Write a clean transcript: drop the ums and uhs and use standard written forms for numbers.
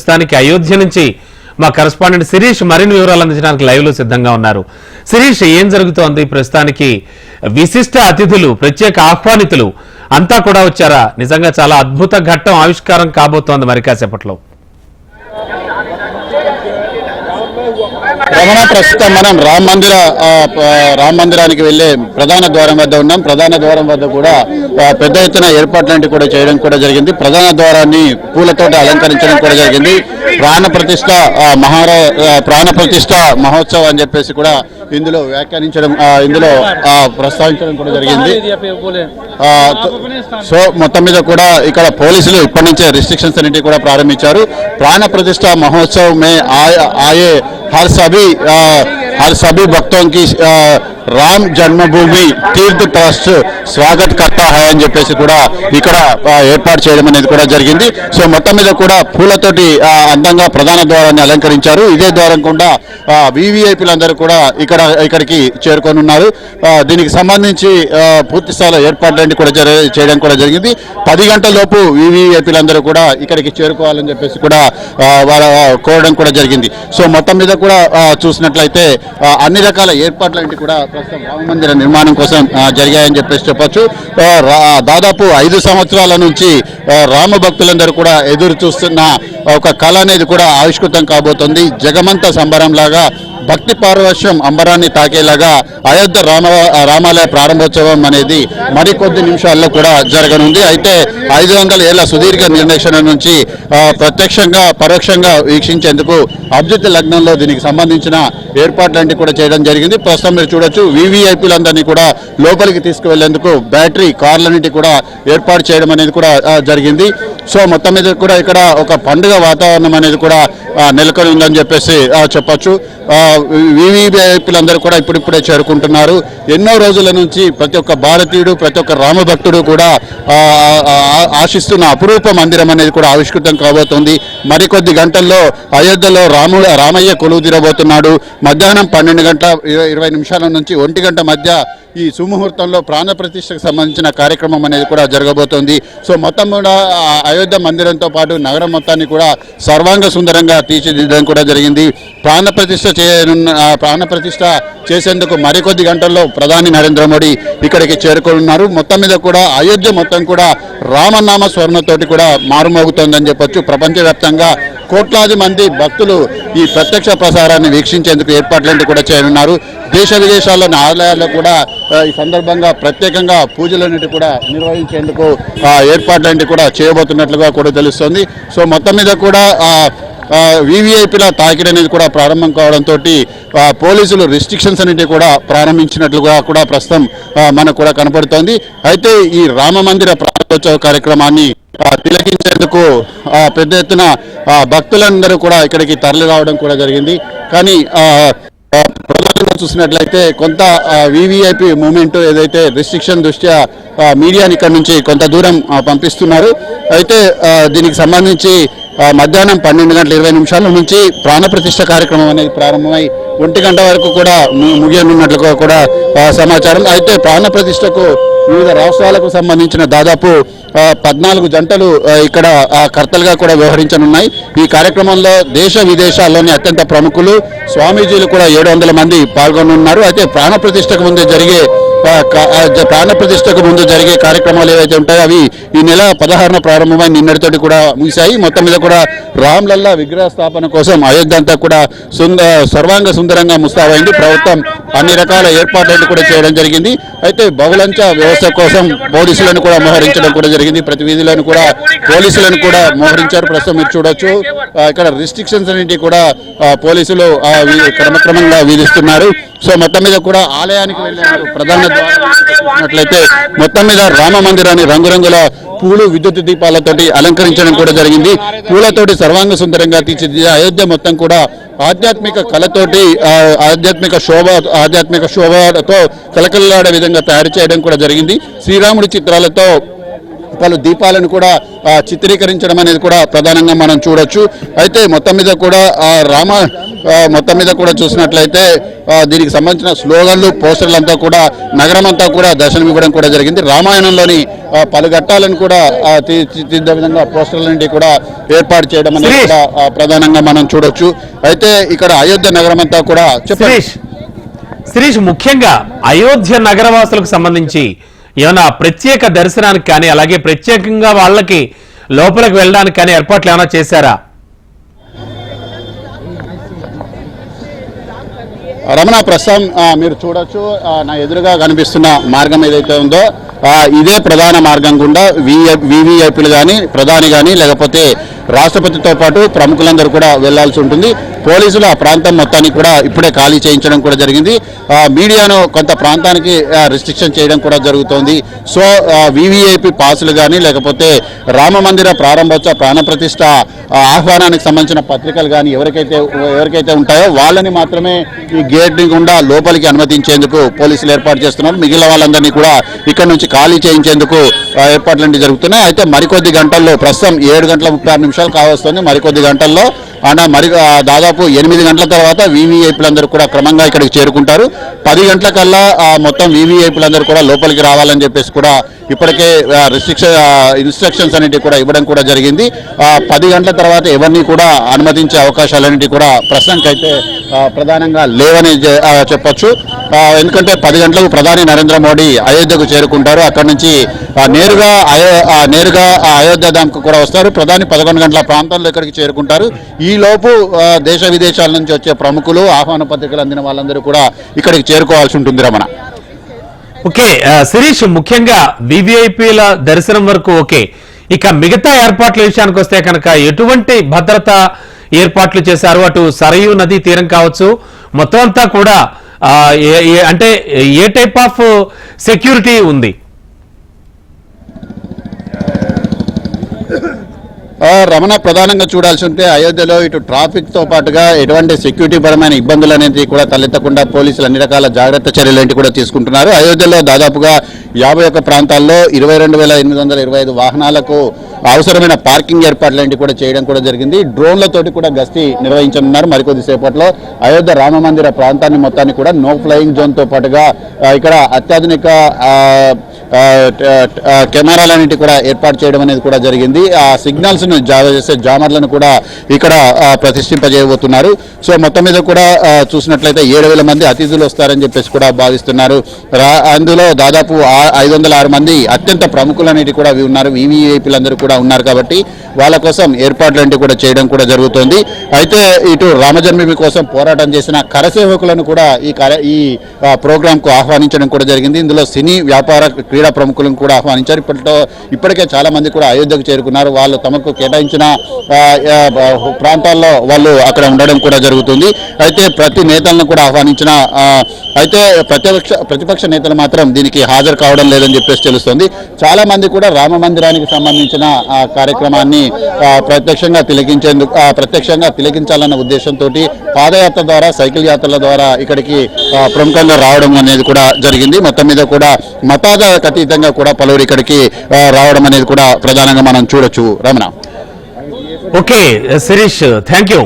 ప్రస్తుతానికి అయోధ్య నుంచి మా కరెస్పాండెంట్ శిరీష్ మరిన్ని వివరాలు అందించడానికి లైవ్ లో సిద్ధంగా ఉన్నారు. శిరీష్, ఏం జరుగుతోంది? ప్రస్తుతానికి విశిష్ట అతిథులు, ప్రత్యేక ఆహ్వానితులు అంతా కూడా వచ్చారా? నిజంగా చాలా అద్భుత ఘట్టం ఆవిష్కారం కాబోతోంది మరి కాసేపట్లో. రమణ, ప్రస్తుతం మనం రామ మందిరానికి వెళ్లే ప్రధాన ద్వారం వద్ద ఉన్నాం. ప్రధాన ద్వారం వద్ద కూడా పెద్ద ఎత్తున ఏర్పాట్లంటివి కూడా చేయడం కూడా జరిగింది. ప్రధాన ద్వారాన్ని పూలతోటి అలంకరించడం కూడా జరిగింది. ప్రాణ ప్రతిష్ట మహోత్సవం అని చెప్పేసి కూడా ఇందులో వ్యాఖ్యానించడం, ఇందులో ప్రస్తావించడం కూడా జరిగింది. సో మొత్తం మీద కూడా ఇక్కడ పోలీసులు ఇప్పటి నుంచే రిస్ట్రిక్షన్స్ అన్నింటినీ కూడా ప్రారంభించారు. ప్రాణ ప్రతిష్ట మహోత్సవ్ మే ఆయే हर सभी भक्तों की రామ్ జన్మభూమి తీర్థ ట్రస్ట్ స్వాగత్ కర్తా హై అని చెప్పేసి కూడా ఇక్కడ ఏర్పాటు చేయడం అనేది కూడా జరిగింది. సో మొత్తం మీద కూడా పూలతోటి అందంగా ప్రధాన ద్వారాన్ని అలంకరించారు. ఇదే ద్వారం కూడా వివిఐపీలందరూ కూడా ఇక్కడికి చేరుకొని ఉన్నారు. దీనికి సంబంధించి పూర్తి స్థాయిలో ఏర్పాట్లన్నీ కూడా చేయడం కూడా జరిగింది. 10 గంటల లోపు వివిఐపీలందరూ కూడా ఇక్కడికి చేరుకోవాలని చెప్పేసి కూడా కోరడం కూడా జరిగింది. సో మొత్తం మీద కూడా చూసినట్లయితే అన్ని రకాల ఏర్పాట్లన్నీ కూడా రామ మందిర నిర్మాణం కోసం జరిగాయని చెప్పేసి చెప్పొచ్చు. దాదాపు 5 సంవత్సరాల నుంచి రామ భక్తులందరూ కూడా ఎదురు చూస్తున్న ఒక కళ అనేది కూడా ఆవిష్కృతం కాబోతుంది. జగమంత సంబరంలాగా భక్తి పారవశ్యం అంబరాన్ని తాకేలాగా అయోధ్య రామాలయ ప్రారంభోత్సవం అనేది మరికొద్ది నిమిషాల్లో కూడా జరగనుంది. అయితే 500 ఏళ్ల సుదీర్ఘ నిర్దేశన నుంచి ప్రత్యక్షంగా పరోక్షంగా వీక్షించేందుకు అభిజిత్ లగ్నంలో దీనికి సంబంధించిన ఏర్పాట్లన్నీ కూడా చేయడం జరిగింది. ప్రస్తుతం మీరు చూడొచ్చు, వివిఐపీలందరినీ కూడా లోపలికి తీసుకువెళ్లేందుకు బ్యాటరీ కార్లన్నింటి కూడా ఏర్పాటు చేయడం అనేది కూడా జరిగింది. సో మొత్తం మీద కూడా ఇక్కడ ఒక పండుగ వాతావరణం అనేది కూడా నెలకొని ఉందని చెప్పేసి చెప్పొచ్చు. వివిఐపీలందరూ కూడా ఇప్పుడిప్పుడే చేరుకుంటున్నారు. ఎన్నో రోజుల నుంచి ప్రతి ఒక్క భారతీయుడు, ప్రతి ఒక్క రామభక్తుడు కూడా ఆశిస్తున్న అపురూప మందిరం అనేది కూడా ఆవిష్కృతం కాబోతుంది. మరికొద్ది గంటల్లో అయోధ్యలో రామయ్య కొలువు తీరబోతున్నాడు. మధ్యాహ్నం 12:20 నుంచి 1 గంట మధ్య ఈ సుముహూర్తంలో ప్రాణ ప్రతిష్టకు సంబంధించిన కార్యక్రమం అనేది కూడా జరగబోతోంది. సో మొత్తం కూడా అయోధ్య మందిరంతో పాటు నగరం మొత్తాన్ని కూడా సర్వాంగ సుందరంగా తీర్చిదిద్దడం కూడా జరిగింది. ప్రాణ ప్రతిష్ట చేసేందుకు మరికొద్ది గంటల్లో ప్రధాని నరేంద్ర మోడీ ఇక్కడికి చేరుకున్నారు. మొత్తం మీద కూడా అయోధ్య మొత్తం కూడా రామనామ స్వర్ణతోటి కూడా మారుమోగుతోందని చెప్పొచ్చు. ప్రపంచవ్యాప్తంగా కోట్లాది మంది భక్తులు ఈ ప్రత్యక్ష ప్రసారాన్ని వీక్షించేందుకు ఏర్పాట్లన్నీ కూడా చేయనున్నారు. దేశ విదేశాల్లోని ఆలయాల్లో కూడా ఈ సందర్భంగా ప్రత్యేకంగా పూజలన్నిటి కూడా నిర్వహించేందుకు ఏర్పాట్లన్నీ కూడా చేయబోతున్నట్లుగా కూడా తెలుస్తోంది. సో మొత్తం మీద కూడా వివిఐపీల తాకిడి అనేది కూడా ప్రారంభం కావడంతో పోలీసులు రిస్ట్రిక్షన్స్ అన్నింటి కూడా ప్రారంభించినట్లుగా కూడా ప్రస్తుతం మనకు కూడా కనపడుతోంది. అయితే ఈ రామ మందిర ప్రారంభోత్సవ కార్యక్రమాన్ని తిలకించేందుకు పెద్ద ఎత్తున భక్తులందరూ కూడా ఇక్కడికి తరలి రావడం కూడా జరిగింది. కానీ ప్రధానంగా చూసినట్లయితే కొంత వివిఐపి మూవ్మెంట్ ఏదైతే రిస్ట్రిక్షన్ దృష్ట్యా మీడియాని ఇక్కడ నుంచి కొంత దూరం పంపిస్తున్నారు. అయితే దీనికి సంబంధించి మధ్యాహ్నం 12:20 నుంచి ప్రాణప్రతిష్ఠ కార్యక్రమం అనేది ప్రారంభమై 1 గంట వరకు కూడా ముగియనున్నట్లుగా కూడా సమాచారం. అయితే ప్రాణప్రతిష్ఠకు వివిధ రాష్ట్రాలకు సంబంధించిన దాదాపు 14 జంటలు ఇక్కడ కర్తలుగా కూడా వ్యవహరించనున్నాయి. ఈ కార్యక్రమంలో దేశ విదేశాల్లోని అత్యంత ప్రముఖులు, స్వామీజీలు కూడా 700 మంది పాల్గొనున్నారు. అయితే ప్రాణప్రతిష్ఠకు ముందు జరిగే కార్యక్రమాలు ఏవైతే ఉంటాయో అవి ఈ నెల 16న ప్రారంభమై నిన్నటితోటి కూడా ముగిశాయి. మొత్తం మీద కూడా రామ్లల్లా విగ్రహ స్థాపన కోసం అయోధ్య అంతా కూడా సర్వాంగ సుందరంగా ముస్తాబైంది. ప్రభుత్వం అన్ని రకాల ఏర్పాట్లను కూడా చేయడం జరిగింది. అయితే బహుళంచ వ్యవస్థ కోసం పోలీసులను కూడా మోహరించడం కూడా జరిగింది. ప్రతి వీధిలోను కూడా పోలీసులను కూడా మోహరించారు. ప్రస్తుతం మీరు చూడొచ్చు, ఇక్కడ రిస్ట్రిక్షన్స్ అన్నింటి కూడా పోలీసులు క్రమక్రమంగా విధిస్తున్నారు. సో మొత్తం మీద కూడా ఆలయానికి వెళ్ళే ప్రధాన ద్వారం మొత్తం మీద రామ మందిరాన్ని రంగురంగుల పూలు, విద్యుత్ దీపాలతోటి అలంకరించడం కూడా జరిగింది. పూలతోటి సర్వాంగ సుందరంగా తీర్చిదిద్ది అయోధ్య మొత్తం కూడా ఆధ్యాత్మిక కళతోటి ఆధ్యాత్మిక శోభతో కలకలలాడే విధంగా తయారు చేయడం కూడా జరిగింది. శ్రీరాముడి చిత్రాలతో పలు దీపాలను కూడా చిత్రీకరించడం అనేది కూడా ప్రధానంగా మనం చూడొచ్చు. అయితే మొత్తం మీద కూడా మొత్తం మీద కూడా చూసినట్లయితే దీనికి సంబంధించిన స్లోగన్లు పోస్టర్లంతా కూడా నగరం అంతా కూడా దర్శనమివ్వడం కూడా జరిగింది. రామాయణంలోని పలు ఘట్టాలను కూడా తీర్చిదిద్దే విధంగా పోస్టర్లన్నింటి కూడా ఏర్పాటు చేయడం అనేది కూడా ప్రధానంగా మనం చూడొచ్చు. అయితే ఇక్కడ అయోధ్య నగరం అంతా కూడా శిరీష్ ముఖ్యంగా అయోధ్య నగరవాసులకు సంబంధించి ఏమైనా ప్రత్యేక దర్శనానికి కానీ అలాగే ప్రత్యేకంగా వాళ్ళకి లోపలికి వెళ్ళడానికి కానీ ఏర్పాట్లు ఏమైనా చేశారా? రమణ, ప్రస్తుతం మీరు చూడొచ్చు నా ఎదురుగా కనిపిస్తున్న మార్గం ఏదైతే ఉందో ఇదే ప్రధాన మార్గం గుండా వివిఐపీలు కానీ ప్రధాని కానీ లేకపోతే రాష్ట్రపతితో పాటు ప్రముఖులందరూ కూడా వెళ్లాల్సి ఉంటుంది. పోలీసులు ఆ ప్రాంతం మొత్తానికి కూడా ఇప్పుడే ఖాళీ చేయించడం కూడా జరిగింది. మీడియాను కొంత ప్రాంతానికి రిస్ట్రిక్షన్ చేయడం కూడా జరుగుతోంది. సో వివిఐపీ పాసులు కానీ లేకపోతే రామ మందిర ప్రారంభోత్సవ ప్రాణప్రతిష్ఠ ఆహ్వానానికి సంబంధించిన పత్రికలు కానీ ఎవరికైతే ఉంటాయో వాళ్ళని మాత్రమే ఈ గేట్ గుండా లోపలికి అనుమతించేందుకు పోలీసులు ఏర్పాటు చేస్తున్నారు. మిగిలిన వాళ్ళందరినీ కూడా ఇక్కడ నుంచి ఖాళీ చేయించేందుకు ఏర్పాట్లన్నీ జరుగుతున్నాయి. అయితే మరికొద్ది గంటల్లో ప్రస్తుతం 7:36 కావస్తుంది. మరికొద్ది గంటల్లో దాదాపు 8 గంటల తర్వాత వివిఐపీలందరూ కూడా క్రమంగా ఇక్కడికి చేరుకుంటారు. 10 గంటలకల్లా మొత్తం వివిఐపీలందరూ కూడా లోపలికి రావాలని చెప్పేసి కూడా ఇప్పటికే ఇన్స్ట్రక్షన్స్ అనేటివి కూడా ఇవ్వడం కూడా జరిగింది. 10 గంటల తర్వాత ఎవరిని కూడా అనుమతించే అవకాశాలన్నిటి కూడా ప్రస్తుతానికైతే ప్రధానంగా లేవని చెప్పొచ్చు. ఎందుకంటే 10 గంటలకు ప్రధాని నరేంద్ర మోడీ అయోధ్యకు చేరుకుంటారు. అక్కడి నుంచి నేరుగా అయోధ్య ధామ్కు కూడా వస్తారు. ప్రధాని 11 గంటల ప్రాంతంలో ఇక్కడికి చేరుకుంటారు. ఈ లోపు దేశ విదేశాల నుంచి వచ్చే ప్రముఖులు ఆహ్వాన పత్రికలు అందిన వాళ్ళందరూ కూడా ఇక్కడికి చేరుకోవాల్సి ఉంటుంది. రమణ, ఓకే శిరీష్, ముఖ్యంగా వివిఐపీల దర్శనం వరకు ఓకే, ఇక మిగతా ఏర్పాట్ల విషయానికి వస్తే కనుక ఎటువంటి భద్రత ఏర్పాట్లు చేశారు? అటు సరయూ నదీ తీరం కావచ్చు, మొత్తం అంతా కూడా అంటే ఏ టైప్ ఆఫ్ సెక్యూరిటీ ఉంది? రమణ, ప్రధానంగా చూడాల్సి ఉంటే అయోధ్యలో ఇటు ట్రాఫిక్తో పాటుగా ఎటువంటి సెక్యూరిటీ పరమైన ఇబ్బందులు అనేది కూడా తలెత్తకుండా పోలీసులు అన్ని రకాల జాగ్రత్త చర్యలు కూడా తీసుకుంటున్నారు. అయోధ్యలో దాదాపుగా 51 ప్రాంతాల్లో 22,825 వాహనాలకు అవసరమైన పార్కింగ్ ఏర్పాట్లన్నీ కూడా చేయడం కూడా జరిగింది. డ్రోన్లతోటి కూడా గస్తీ నిర్వహించనున్నారు. మరికొద్ది సేపట్లో అయోధ్య రామ మందిర ప్రాంతాన్ని మొత్తాన్ని కూడా నో ఫ్లయింగ్ జోన్తో పాటుగా ఇక్కడ అత్యాధునిక కెమెరాలన్నింటి కూడా ఏర్పాటు చేయడం అనేది కూడా జరిగింది. ఆ సిగ్నల్స్ ను చేసే జామర్లను కూడా ఇక్కడ ప్రతిష్ఠింపజేయబోతున్నారు. సో మొత్తం మీద కూడా చూసినట్లయితే 7,000 మంది అతిథులు వస్తారని చెప్పేసి కూడా భావిస్తున్నారు. అందులో దాదాపు 506 మంది అత్యంత ప్రముఖులనేది కూడా ఉన్నారు. వివిఐపీలందరూ కూడా ఉన్నారు కాబట్టి వాళ్ళ కోసం ఏర్పాట్లన్నీ కూడా చేయడం కూడా జరుగుతోంది. అయితే ఇటు రామజన్మభూమి కోసం పోరాటం చేసిన కరసేవకులను కూడా ఈ ప్రోగ్రాంకు ఆహ్వానించడం కూడా జరిగింది. ఇందులో సినీ వ్యాపార క్రీడా ప్రముఖులను కూడా ఆహ్వానించారు. ఇప్పటికే చాలా మంది కూడా అయోధ్యకు చేరుకున్నారు. వాళ్ళు తమకు కేటాయించిన ప్రాంతాల్లో వాళ్ళు అక్కడ ఉండడం కూడా జరుగుతుంది. అయితే ప్రతి నేతలను కూడా ఆహ్వానించిన అయితే ప్రతిపక్ష నేతలు మాత్రం దీనికి హాజరు కావడం లేదని చెప్పేసి తెలుస్తుంది. చాలా మంది కూడా రామ మందిరానికి సంబంధించిన కార్యక్రమాన్ని ప్రత్యక్షంగా తిలకించాలన్న ఉద్దేశంతో పాదయాత్ర ద్వారా సైకిల్ యాత్రల ద్వారా ఇక్కడికి ప్రముఖంగా రావడం అనేది కూడా జరిగింది. మొత్తం మీద కూడా మతాలకు అతీతంగా కూడా పలువురు ఇక్కడికి రావడం అనేది కూడా ప్రధానంగా మనం చూడొచ్చు. Ramana, okay Shirish, thank you.